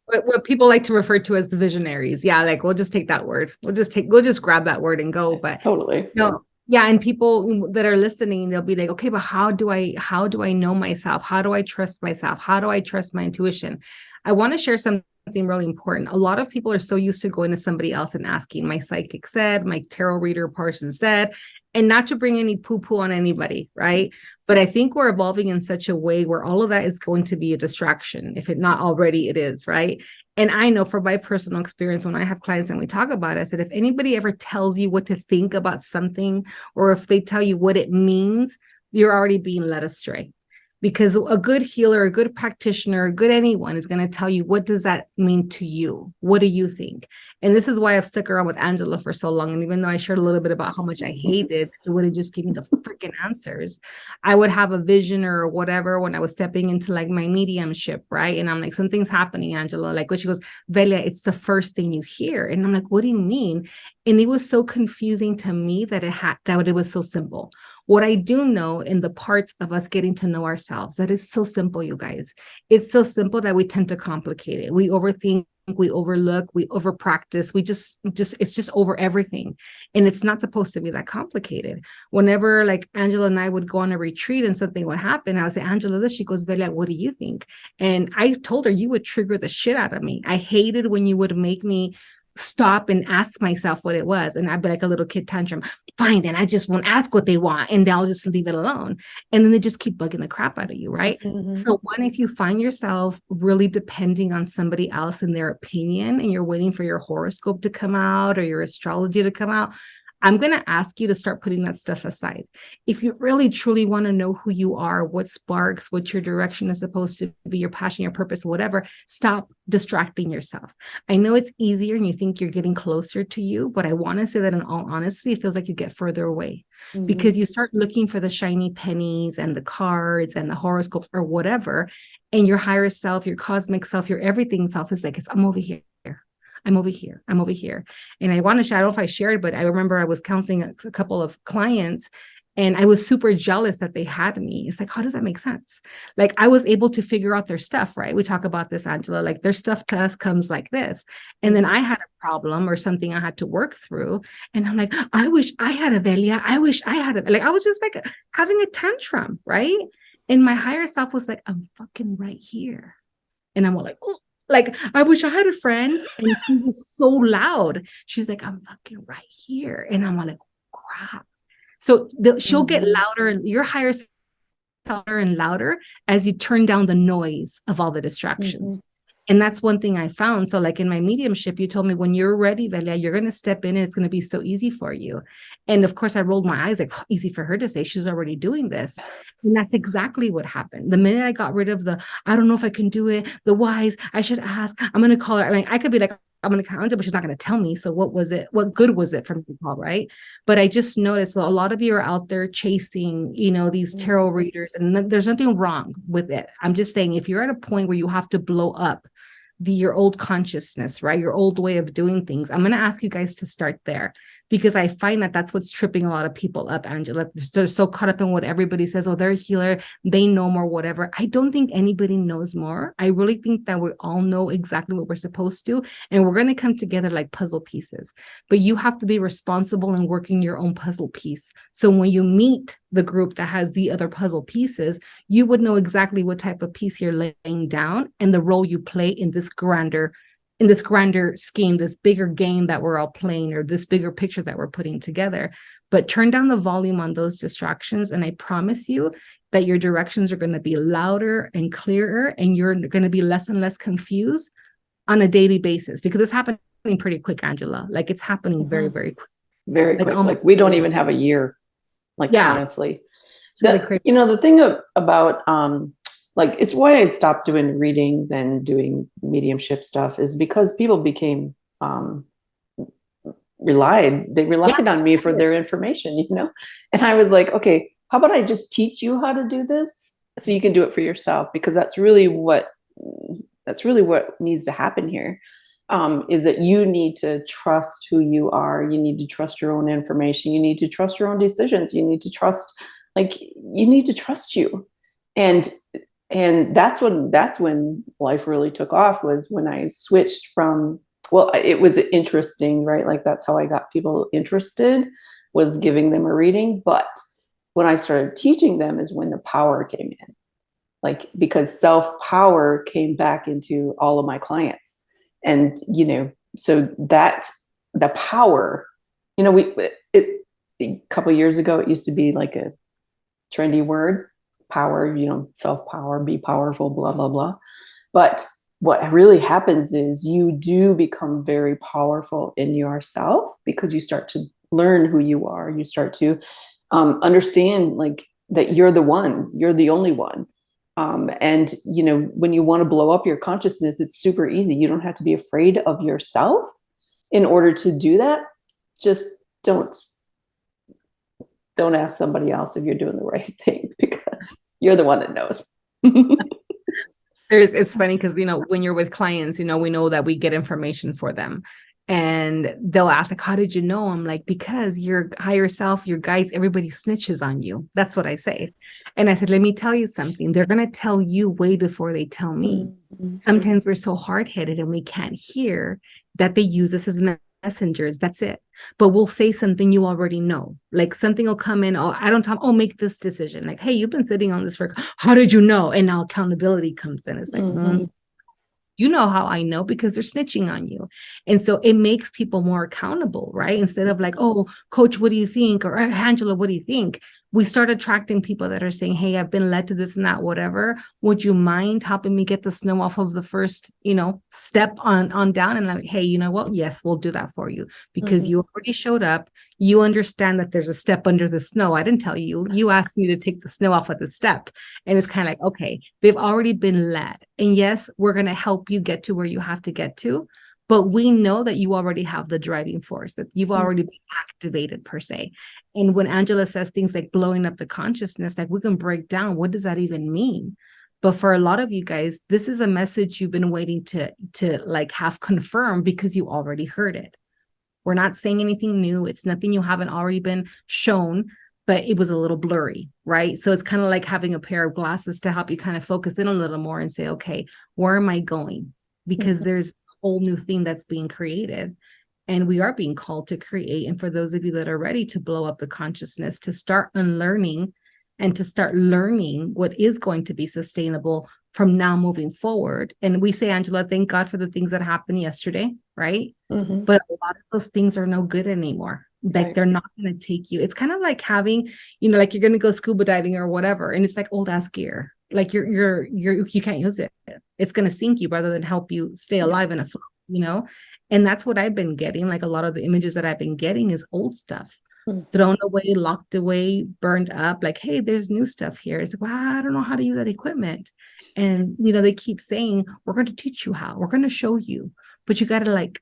what people like to refer to as the visionaries. Yeah, like we'll just take that word. We'll just grab that word and go. But Totally. no, yeah, and people that are listening, they'll be like, okay, but how do I know myself? How do I trust myself? How do I trust my intuition? I want to share something really important. A lot of people are so used to going to somebody else and asking, my psychic said, my tarot reader person said, and not to bring any poo-poo on anybody, right? But I think we're evolving in such a way where all of that is going to be a distraction, if it not already it is, right? And I know from my personal experience, when I have clients and we talk about it, I said, if anybody ever tells you what to think about something, or if they tell you what it means, you're already being led astray. Because a good healer, a good practitioner, a good anyone is going to tell you, what does that mean to you? What do you think? And this is why I've stuck around with Angela for so long. And even though I shared a little bit about how much I hated, she wouldn't just give me the freaking answers. I would have a vision or whatever when I was stepping into like my mediumship, right? And I'm like, something's happening, Angela. Like when she goes, Velia, it's the first thing you hear. And I'm like, what do you mean? And it was so confusing to me that it was so simple. What I do know in the parts of us getting to know ourselves, that is so simple, you guys. It's so simple that we tend to complicate it. We overthink, we overlook, we over practice. We just it's just over everything. And it's not supposed to be that complicated. Whenever like Angela and I would go on a retreat and something would happen, I would say, Angela, this, she goes, Velia, what do you think? And I told her, you would trigger the shit out of me. I hated when you would make me stop and ask myself what it was. And I'd be like a little kid tantrum. Fine, then I just won't ask what they want and they'll just leave it alone. And then they just keep bugging the crap out of you, right? Mm-hmm. So one, if you find yourself really depending on somebody else and their opinion and you're waiting for your horoscope to come out or your astrology to come out, I'm going to ask you to start putting that stuff aside. If you really truly want to know who you are, what sparks, what your direction is supposed to be, your passion, your purpose, whatever, stop distracting yourself. I know it's easier and you think you're getting closer to you, but I want to say that in all honesty, it feels like you get further away because you start looking for the shiny pennies and the cards and the horoscopes or whatever. And your higher self, your cosmic self, your everything self is like, I'm over here. I'm over here. I'm over here. And I want to share, I don't know if I shared, but I remember I was counseling a couple of clients and I was super jealous that they had me. It's like, how does that make sense? Like I was able to figure out their stuff, right? We talk about this, Angela, like their stuff to us comes like this. And then I had a problem or something I had to work through. And I'm like, I wish I had a Velia. I wish I had a, like, I was just like having a tantrum, right? And my higher self was like, I'm fucking right here. And I'm like, oh. Like, I wish I had a friend. And she was so loud. She's like, I'm fucking right here. And I'm like, crap. So she'll get louder and your higher self louder and louder as you turn down the noise of all the distractions. And that's one thing I found. So like in my mediumship, you told me when you're ready, Velia, you're going to step in and it's going to be so easy for you. And of course, I rolled my eyes like, oh, easy for her to say she's already doing this. And that's exactly what happened. The minute I got rid of the, I don't know if I can do it, the whys, I should ask, I'm going to call her. I mean, I could be like, I'm going to count it, but she's not going to tell me. So what was it? What good was it for me to call, right? But I just noticed a lot of you are out there chasing, these tarot readers, and there's nothing wrong with it. I'm just saying, if you're at a point where you have to blow up your old consciousness, right? Your old way of doing things. I'm going to ask you guys to start there because I find that that's what's tripping a lot of people up, Angela. They're so caught up in what everybody says. Oh, they're a healer. They know more, whatever. I don't think anybody knows more. I really think that we all know exactly what we're supposed to, and we're going to come together like puzzle pieces. But you have to be responsible in working your own puzzle piece. So when you meet the group that has the other puzzle pieces, you would know exactly what type of piece you're laying down and the role you play in this grander scheme, this bigger game that we're all playing, or this bigger picture that we're putting together. But turn down the volume on those distractions, and I promise you that your directions are going to be louder and clearer, and you're going to be less and less confused on a daily basis, because it's happening pretty quick, Angela. Like it's happening very, very quick. Very quick. Like we don't even have a year. Like, honestly, really the thing about, like, it's why I stopped doing readings and doing mediumship stuff is because people became, relied on me for their information, and I was like, okay, how about I just teach you how to do this so you can do it for yourself? Because that's really what needs to happen here. Is that you need to trust who you are. You need to trust your own information. You need to trust your own decisions. You need to trust you. And And that's when life really took off, was when I switched from, well, it was interesting, right? Like that's how I got people interested, was giving them a reading. But when I started teaching them is when the power came in. Like, because self-power came back into all of my clients. And, so that the power, a couple of years ago, it used to be like a trendy word, power, self-power, be powerful, blah, blah, blah. But what really happens is you do become very powerful in yourself, because you start to learn who you are. You start to understand, like, that you're the only one. And when you want to blow up your consciousness, it's super easy. You don't have to be afraid of yourself in order to do that. Just don't ask somebody else if you're doing the right thing, because you're the one that knows. It's funny because, when you're with clients, we know that we get information for them, and they'll ask, like, how did you know? I'm like, because your higher self, your guides, everybody snitches on you. That's what I say. And I said, let me tell you something. They're going to tell you way before they tell me. Mm-hmm. Sometimes we're so hard-headed and we can't hear that they use us as messengers. That's it. But we'll say something you already know. Like something will come in. Oh, I don't tell them, oh, make this decision. Like, hey, you've been sitting on this for, how did you know? And now accountability comes in. It's like, you know how I know, because they're snitching on you. And so it makes people more accountable, right? Instead of like, oh, coach, what do you think? Or Angela, what do you think? We start attracting people that are saying, hey, I've been led to this and that, whatever. Would you mind helping me get the snow off of the first, step on down? And I'm like, hey, you know what? Yes, we'll do that for you, because you already showed up. You understand that there's a step under the snow. I didn't tell you. You asked me to take the snow off at the step. And it's kind of like, okay, they've already been led. And yes, we're going to help you get to where you have to get to. But we know that you already have the driving force, that you've already been activated per se. And when Angela says things like blowing up the consciousness, like we can break down, what does that even mean? But for a lot of you guys, this is a message you've been waiting to like have confirmed, because you already heard it. We're not saying anything new. It's nothing you haven't already been shown, but it was a little blurry, right? So it's kind of like having a pair of glasses to help you kind of focus in a little more and say, okay, where am I going? Because there's a whole new thing that's being created, and we are being called to create. And for those of you that are ready to blow up the consciousness, to start unlearning and to start learning what is going to be sustainable from now moving forward. And we say, Angela, thank God for the things that happened yesterday, right? But a lot of those things are no good anymore. Like they're not going to take you. It's kind of like having, like you're going to go scuba diving or whatever, and it's like old ass gear. Like you can't use it. It's going to sink you rather than help you stay alive in a float, And that's what I've been getting. Like a lot of the images that I've been getting is old stuff, thrown away, locked away, burned up. Like, hey, there's new stuff here. It's like, well, I don't know how to use that equipment. And, they keep saying, we're going to teach you how, we're going to show you, but you got to like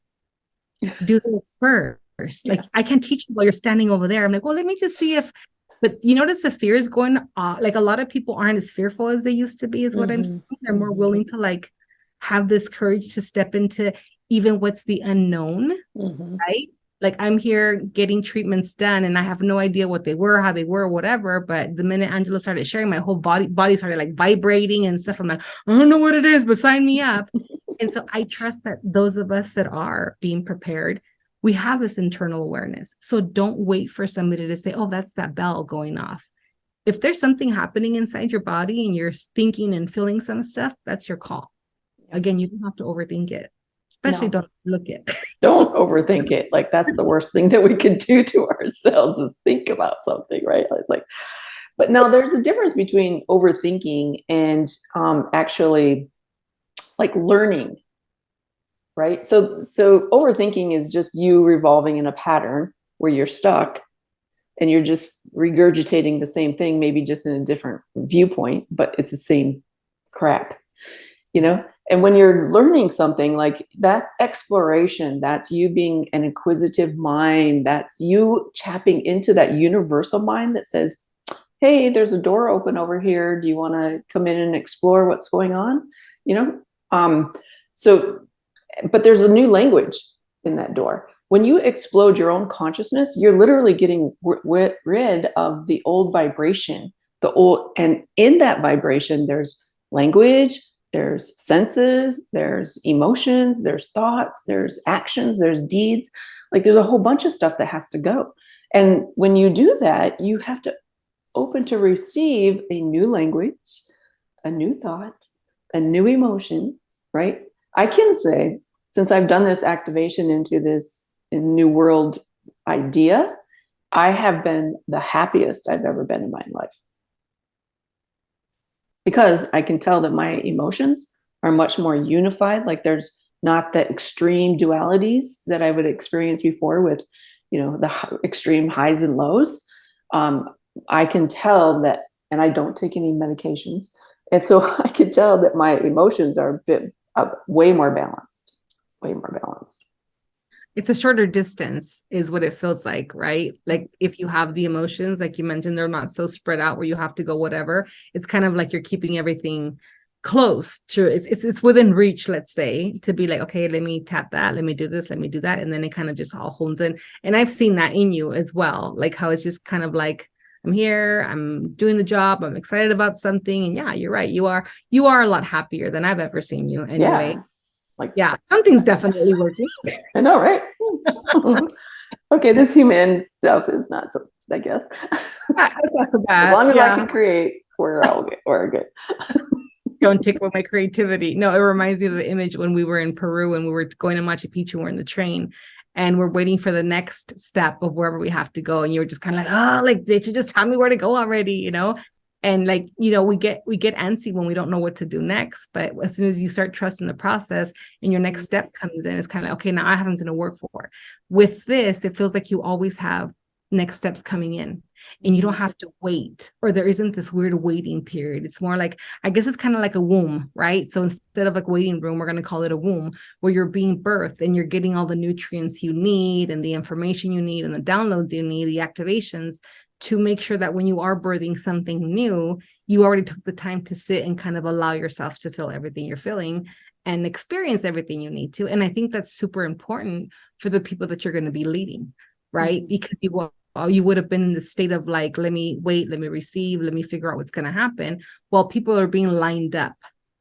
do this first. Like, I can teach you while you're standing over there. I'm like, well, let me just see if, but you notice the fear is going off. Like a lot of people aren't as fearful as they used to be, is what I'm saying. They're more willing to like have this courage to step into even what's the unknown, right? Like I'm here getting treatments done and I have no idea what they were, how they were, whatever. But the minute Angela started sharing, my whole body started like vibrating and stuff. I'm like, I don't know what it is, but sign me up. And so I trust that those of us that are being prepared, we have this internal awareness. So don't wait for somebody to say, oh, that's that bell going off. If there's something happening inside your body and you're thinking and feeling some stuff, that's your call. Again, you don't have to overthink it. Especially don't look it. Don't overthink it. Like that's the worst thing that we could do to ourselves, is think about something, right? It's like, but now there's a difference between overthinking and actually like learning, right? So overthinking is just you revolving in a pattern where you're stuck and you're just regurgitating the same thing, maybe just in a different viewpoint, but it's the same crap, And when you're learning something, like that's exploration, that's you being an inquisitive mind, that's you tapping into that universal mind that says, hey, there's a door open over here. Do you want to come in and explore what's going on? But there's a new language in that door. When you explode your own consciousness, you're literally getting rid of the old vibration, and in that vibration, there's language, there's senses, there's emotions, there's thoughts, there's actions, there's deeds. Like there's a whole bunch of stuff that has to go. And when you do that, you have to open to receive a new language, a new thought, a new emotion, right? I can say, since I've done this activation into this new world idea, I have been the happiest I've ever been in my life. Because I can tell that my emotions are much more unified. Like there's not the extreme dualities that I would experience before with, the extreme highs and lows. I can tell that, and I don't take any medications. And so I can tell that my emotions are way more balanced, way more balanced. It's a shorter distance is what it feels like, right? Like if you have the emotions, like you mentioned, they're not so spread out where you have to go whatever. It's kind of like you're keeping everything close to it's within reach, let's say, to be like, okay, let me tap that, let me do this, let me do that. And then it kind of just all hones in. And I've seen that in you as well, like how it's just kind of like, I'm here, I'm doing the job, I'm excited about something. And yeah, you're right. You are a lot happier than I've ever seen you anyway. Yeah. Like, yeah, something's definitely working. I know, right? Okay, this human stuff is not so, I guess. That's not so bad. As long as I can create, we're good. Don't take away my creativity. No, it reminds me of the image when we were in Peru and we were going to Machu Picchu, we're in the train and we're waiting for the next step of wherever we have to go. And you're just kind of like, they should just tell me where to go already, And like, we get antsy when we don't know what to do next. But as soon as you start trusting the process and your next step comes in, it's kind of, okay, now I have something to work for. With this, it feels like you always have next steps coming in and you don't have to wait, or there isn't this weird waiting period. It's more like, I guess it's kind of like a womb, right? So instead of like waiting room, we're going to call it a womb where you're being birthed and you're getting all the nutrients you need and the information you need and the downloads you need, the activations, to make sure that when you are birthing something new, you already took the time to sit and kind of allow yourself to feel everything you're feeling and experience everything you need to. And I think that's super important for the people that you're going to be leading, right? Mm-hmm. Because you would have been in the state of like, let me wait, let me receive, let me figure out what's going to happen, while people are being lined up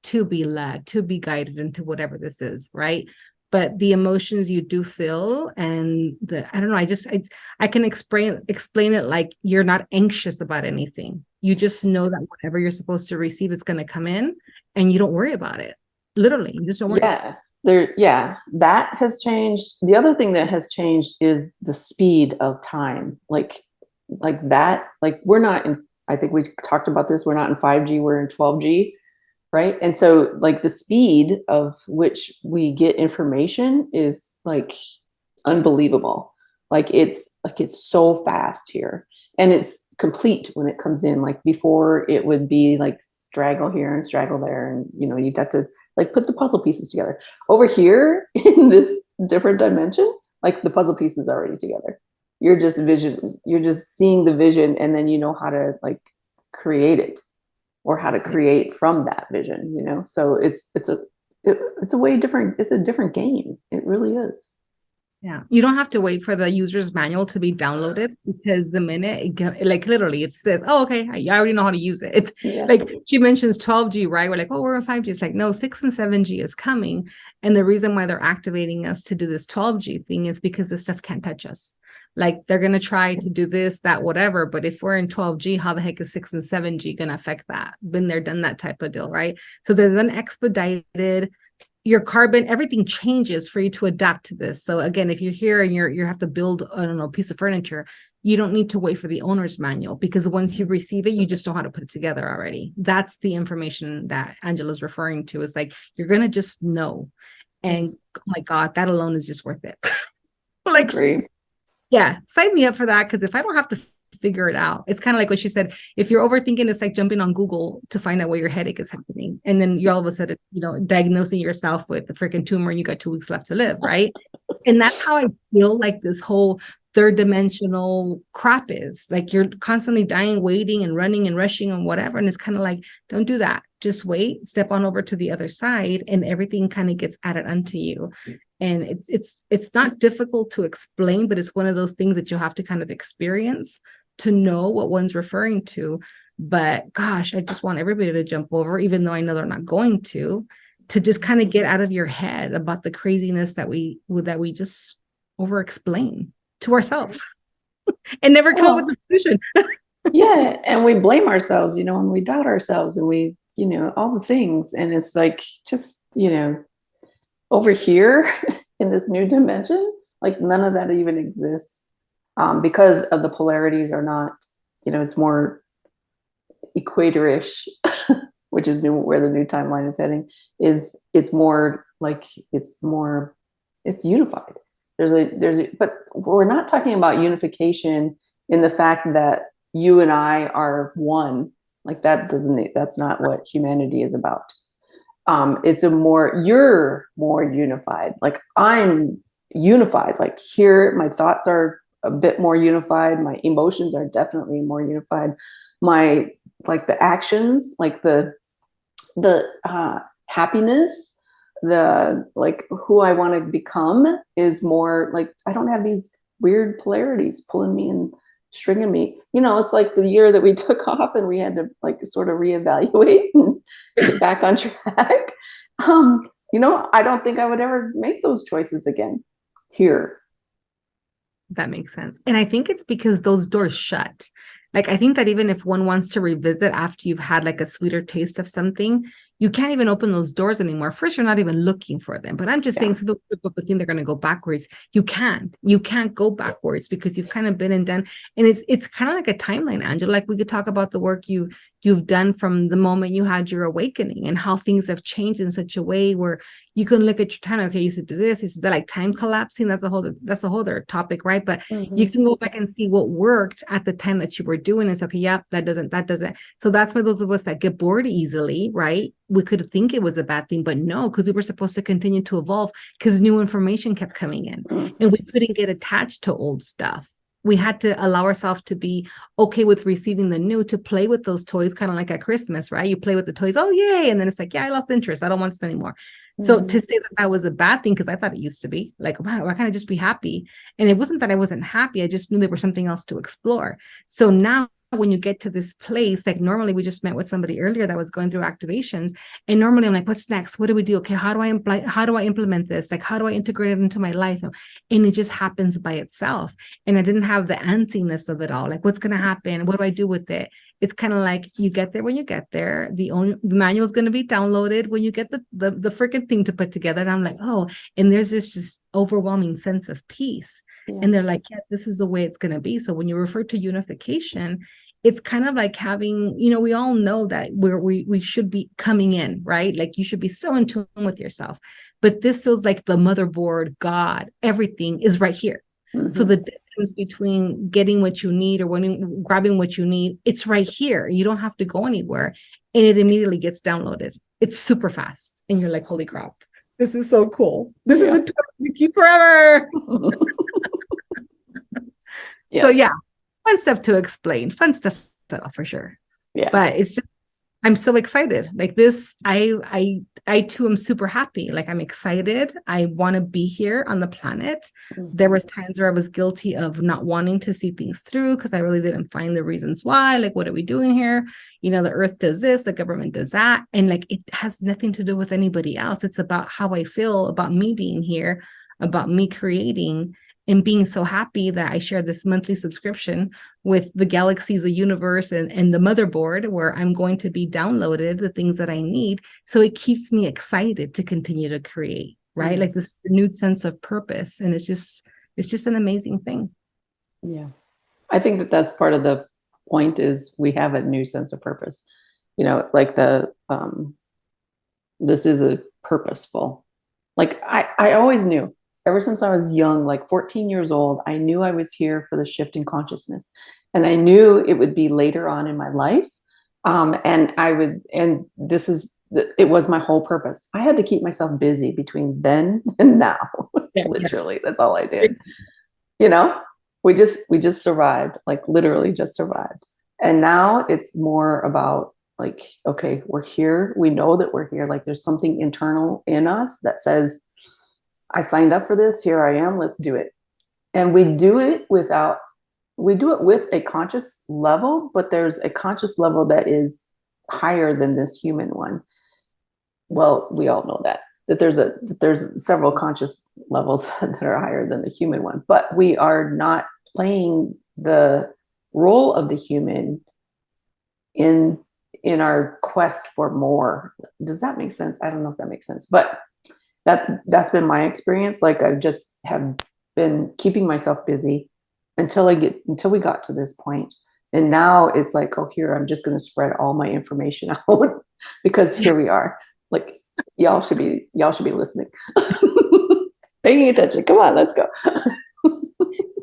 to be led, to be guided into whatever this is, right? But the emotions you do feel, and I don't know, I can explain it like you're not anxious about anything. You just know that whatever you're supposed to receive is going to come in and you don't worry about it. Literally, you just don't worry. That has changed. The other thing that has changed is the speed of time. Like that, like we're not in, I think we talked about this, we're not in 5G, we're in 12G. Right. And so like the speed of which we get information is like unbelievable. Like it's so fast here, and it's complete when it comes in. Like before it would be like straggle here and straggle there. And, you'd have to like put the puzzle pieces together. Over here in this different dimension, like the puzzle pieces are already together. You're just seeing the vision, and then you know how to like create it, or how to create from that vision, So it's a way different, it's a different game. It really is. Yeah. You don't have to wait for the user's manual to be downloaded, because the minute like literally it says, oh, okay, I already know how to use it. It's like she mentions 12G, right? We're like, oh, we're in 5G. It's like, no, 6 and 7G is coming. And the reason why they're activating us to do this 12G thing is because this stuff can't touch us. Like they're going to try to do this, that, whatever. But if we're in 12G, how the heck is 6 and 7G going to affect that? Been there, done that type of deal, right? So there's an expedited, your carbon, everything changes for you to adapt to this. So again, if you're here and you have to build, I don't know, a piece of furniture, you don't need to wait for the owner's manual, because once you receive it, you just know how to put it together already. That's the information that Angela's referring to. Is like, you're going to just know. And oh my God, that alone is just worth it. Like, great. Yeah, sign me up for that, because if I don't have to figure it out, it's kind of like what she said, if you're overthinking, it's like jumping on Google to find out where your headache is happening, and then you're all of a sudden diagnosing yourself with the freaking tumor and you got 2 weeks left to live, right? And that's how I feel like this whole third dimensional crap is. Like, you're constantly dying, waiting and running and rushing and whatever, and it's kind of like, don't do that. Just wait, step on over to the other side, and everything kind of gets added unto you. And it's not difficult to explain, but it's one of those things that you have to kind of experience to know what one's referring to. But gosh, I just want everybody to jump over, even though I know they're not going to just kind of get out of your head about the craziness that we just over explain to ourselves and never come up with Well, a solution. yeah, and we blame ourselves, and we doubt ourselves, and we, all the things. And it's like, just, over here in this new dimension, like none of that even exists, because of the polarities are not, it's more equatorish, which is where the new timeline is heading. It's more like, it's unified. But we're not talking about unification in the fact that you and I are one. Like that's not what humanity is about. You're more unified. Like I'm unified. Like here, my thoughts are a bit more unified. My emotions are definitely more unified. My, like, the actions, like the happiness, the, like, who I want to become is more like, I don't have these weird polarities pulling me and stringing me. It's like the year that we took off and we had to, like, sort of reevaluate and get back on track. I don't think I would ever make those choices again here. That makes sense. And I think it's because those doors shut. Like, I think that even if one wants to revisit after you've had like a sweeter taste of something, you can't even open those doors anymore. First, you're not even looking for them. But I'm just saying, some people think they're going to go backwards. You can't go backwards because you've kind of been and done. And it's kind of like a timeline, Angela. Like, we could talk about the work you've done from the moment you had your awakening and how things have changed in such a way where you can look at your time. Okay, you should do this. You should do, like, time collapsing. That's a whole other topic, right? But you can go back and see what worked at the time that you were doing it. Okay, yeah, that doesn't. So that's why those of us that get bored easily, right? We could think it was a bad thing, but no, because we were supposed to continue to evolve because new information kept coming in, and we couldn't get attached to old stuff. We had to allow ourselves to be okay with receiving the new, to play with those toys, kind of like at Christmas, right? You play with the toys, oh, yay. And then it's like, yeah, I lost interest. I don't want this anymore. So to say that was a bad thing, because I thought it used to be like, wow, why can't I just be happy? And it wasn't that I wasn't happy. I just knew there was something else to explore. So now when you get to this place, like, normally we just met with somebody earlier that was going through activations. And normally I'm like, what's next? What do we do? Okay, how do I implement this? Like, how do I integrate it into my life? And it just happens by itself. And I didn't have the antsiness of it all. Like, what's going to happen? What do I do with it? It's kind of like, you get there when you get there. The manual is going to be downloaded when you get the freaking thing to put together. And I'm like, oh, and there's this overwhelming sense of peace. Yeah. And they're like, yeah, this is the way it's going to be. So when you refer to unification, it's kind of like having, we all know that we should be coming in, right? Like, you should be so in tune with yourself. But this feels like the motherboard, God, everything is right here. So the distance between getting what you need or grabbing what you need, it's right here. You don't have to go anywhere. And it immediately gets downloaded. It's super fast. And you're like, holy crap, this is so cool. This is the toy you keep forever. So yeah, fun stuff to explain. Fun stuff for sure. Yeah. But it's just, I'm so excited. Like this, I too am super happy. Like, I'm excited. I want to be here on the planet. There was times where I was guilty of not wanting to see things through because I really didn't find the reasons why. Like, what are we doing here? The earth does this, the government does that. And like, it has nothing to do with anybody else. It's about how I feel about me being here, about me creating, and being so happy that I share this monthly subscription with the galaxies, the universe, and the motherboard, where I'm going to be downloaded the things that I need. So it keeps me excited to continue to create, right? Like this renewed sense of purpose. And it's just an amazing thing. Yeah. I think that that's part of the point, is we have a new sense of purpose, like this is a purposeful, like I always knew. Ever since I was young, like 14 years old, I knew I was here for the shift in consciousness. And I knew it would be later on in my life. It was my whole purpose. I had to keep myself busy between then and now. Literally, that's all I did. We just survived, like literally just survived. And now it's more about like, okay, we're here. We know that we're here. Like, there's something internal in us that says, I signed up for this. Here I am. Let's do it. And we do it without we do it with a conscious level, but there's a conscious level that is higher than this human one. Well, we all know that there's several conscious levels that are higher than the human one, but we are not playing the role of the human in our quest for more. Does that make sense? I don't know if that makes sense, but that's been my experience. Like, I just have been keeping myself busy until we got to this point. And now it's like, oh, here, I'm just going to spread all my information out because here we are. Like, y'all should be listening, paying attention. Come on, let's go.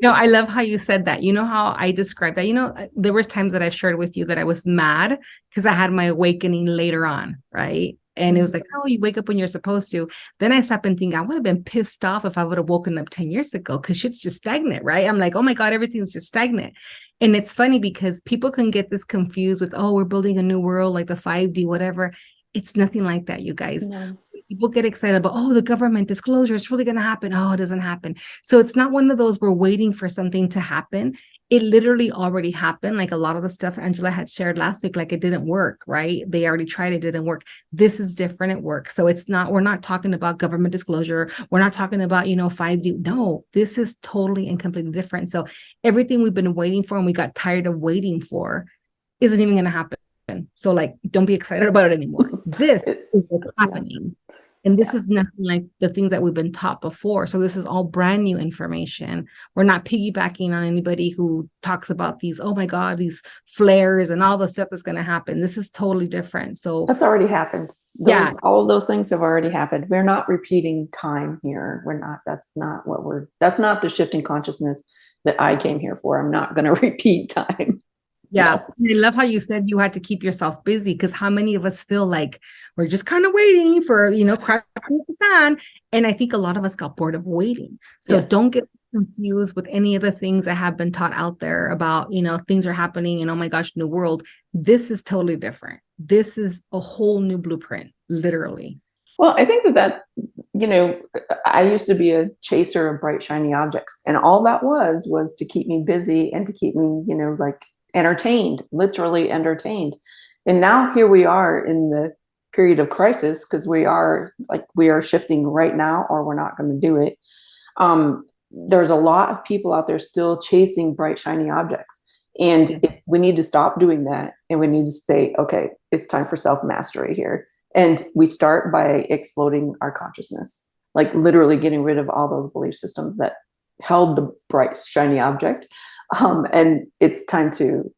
No, I love how you said that. You know how I described that? You know, there was times that I've shared with you that I was mad because I had my awakening later on, right? And it was like, oh, you wake up when you're supposed to. Then I stopped and think I would have been pissed off if I would have woken up 10 years ago because shit's just stagnant, right? I'm like, oh my God, everything's just stagnant. And it's funny because people can get this confused with, oh, we're building a new world, like the 5D, whatever. It's nothing like that, you guys. No. People get excited about, oh, the government disclosure is really going to happen. Oh, it doesn't happen. So it's not one of those we're waiting for something to happen. It literally already happened. Like a lot of the stuff Angela had shared last week, like it didn't work, right? They already tried, it didn't work. This is different, it works. So we're not talking about government disclosure. We're not talking about, 5D. No, this is totally and completely different. So everything we've been waiting for and we got tired of waiting for isn't even going to happen. So like, don't be excited about it anymore. This is what's happening. And this is nothing like the things that we've been taught before. So this is all brand new information. We're not piggybacking on anybody who talks about these, oh my God, these flares and all the stuff that's going to happen. This is totally different. So that's already happened. All of those things have already happened. We're not repeating time here. That's not the shifting consciousness that I came here for. I'm not going to repeat time. Yeah. No. I love how you said you had to keep yourself busy, because how many of us feel like we're just kind of waiting for, crap to hit the fan. And I think a lot of us got bored of waiting. So don't get confused with any of the things that have been taught out there about, things are happening and oh my gosh, new world. This is totally different. This is a whole new blueprint, literally. Well, I think that, I used to be a chaser of bright, shiny objects. And all that was to keep me busy and to keep me, entertained, literally entertained. And now here we are in the period of crisis, because we are shifting right now, or we're not going to do it. There's a lot of people out there still chasing bright, shiny objects. And we need to stop doing that. And we need to say, okay, it's time for self-mastery here. And we start by exploding our consciousness, like literally getting rid of all those belief systems that held the bright, shiny object. And it's time to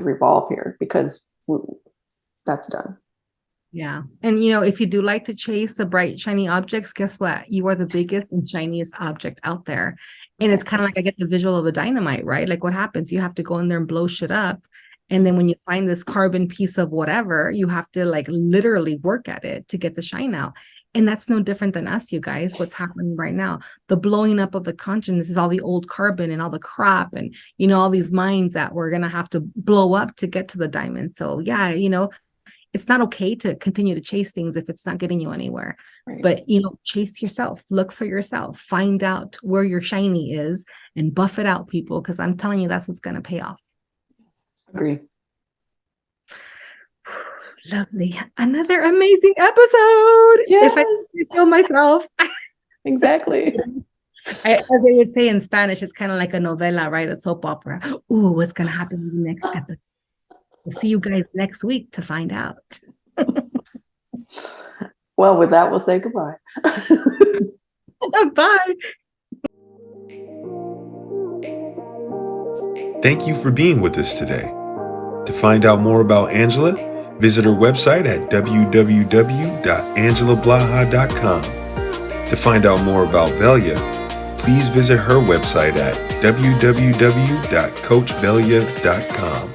revolve here, because that's done. Yeah. And, if you do like to chase the bright, shiny objects, guess what? You are the biggest and shiniest object out there. And it's kind of like I get the visual of a dynamite, right? Like what happens? You have to go in there and blow shit up. And then when you find this carbon piece of whatever, you have to like literally work at it to get the shine out. And that's no different than us, you guys. What's happening right now? The blowing up of the consciousness is all the old carbon and all the crap and, all these mines that we're going to have to blow up to get to the diamond. So yeah, it's not okay to continue to chase things if it's not getting you anywhere. Right. But, chase yourself, look for yourself, find out where your shiny is and buff it out, people, because I'm telling you, that's what's going to pay off. Agree. Lovely. Another amazing episode. Yes. If I feel myself. Exactly. As they would say in Spanish, it's kind of like a novela, right? A soap opera. Ooh, what's going to happen in the next episode? We'll see you guys next week to find out. Well, with that, we'll say goodbye. Bye. Thank you for being with us today. To find out more about Angela, visit her website at www.angelablaha.com. To find out more about Velia, please visit her website at www.coachvelia.com.